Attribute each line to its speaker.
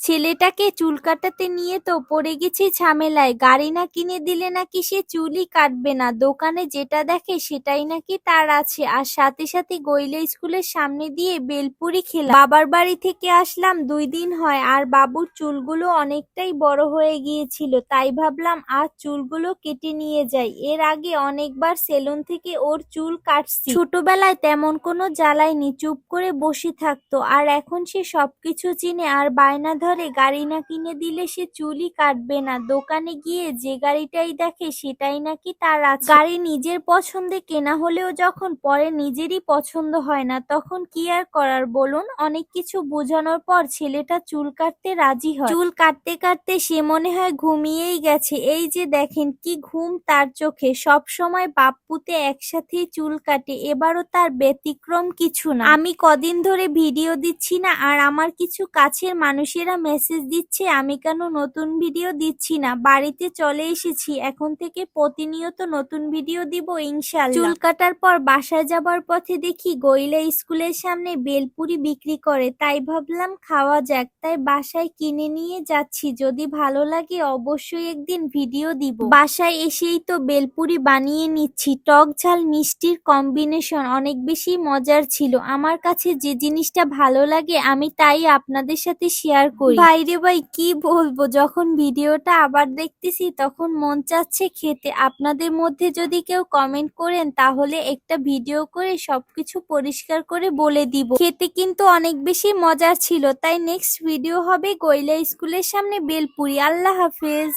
Speaker 1: ছেলেটাকে চুল কাটাতে নিয়ে তো পড়ে গেছি ঝামেলায়। গাড়ি না কিনে দিলে নাকি সে চুলই কাটবে না, দোকানে যেটা দেখে সেটাই নাকি তার আছে। আর সাথে সাথে গইলে স্কুলের সামনে দিয়ে বেলপুরি খেলাম। বাবার বাড়ি থেকে আসলাম 2 দিন হয়, আর বাবুর চুলগুলো অনেকটাই বড় হয়ে গিয়েছিল, তাই ভাবলাম আজ চুলগুলো কেটে নিয়ে যাই। এর আগে অনেকবার সেলুন থেকে ওর চুল কাটছি, ছোটবেলায় তেমন কোনো জ্বালায়নি, চুপ করে বসে থাকতো। আর এখন সে সবকিছু চিনে আর বায়না ধরে গাড়ি না কিনে দিলে সে চুলই কাটবে না, দোকানে গিয়ে যে গাড়িটাই দেখে সেটাই নাকি তার আছে। গাড়ি নিজের পছন্দে কেনা হলেও যখন পরে নিজেরই পছন্দ হয় না, তখন কি আর করার বলুন। অনেক কিছু বোঝানোর পর ছেলেটা চুল কাটতে রাজি হয়। চুল কাটতে কাটতে সে মনে হয় ঘুমিয়েই গেছে। এই যে দেখেন কি ঘুম তার চোখে, সব সময় বাপ পুতে একসাথেই চুল কাটে, এবারও তার ব্যতিক্রম কিছু না। আমি কদিন ধরে ভিডিও দিচ্ছি না, আর আমার কিছু কাছের মানুষেরা মেসেজ দিচ্ছে আমি কেন নতুন ভিডিও দিচ্ছি না। বাড়িতে চলে এসেছি, এখন থেকে প্রতিনিয়ত নতুন ভিডিও দিব ইনশাআল্লাহ। চুল কাটার পর বাসায় যাবার পথে দেখি গইলা স্কুলের সামনে বেলপুরি বিক্রি করে, তাই ভাবলাম খাওয়া যাক, তাই বাসায় কিনে নিয়ে যাচ্ছি। যদি ভালো লাগে অবশ্যই একদিন ভিডিও দিব। বাসায় এসেই তো বেলপুরি বানিয়ে নিচ্ছি। টক ঝাল মিষ্টির কম্বিনেশন অনেক বেশি মজার ছিল। আমার কাছে যে জিনিসটা ভালো লাগে আমি তাই আপনাদের সাথে শেয়ার করি। ভাইরে ভাই কি বলবো, যখন ভিডিওটা আবার দেখতেছি তখন মন চাচ্ছে খেতে। আপনাদের মধ্যে যদি কেউ কমেন্ট করেন তাহলে একটা ভিডিও করে সবকিছু পরিষ্কার করে বলে দিব। খেতে কিন্তু অনেক বেশি মজার ছিল। তাই নেক্সট ভিডিও হবে গইলা স্কুলের সামনে বেলপুরি। আল্লাহ হাফেজ।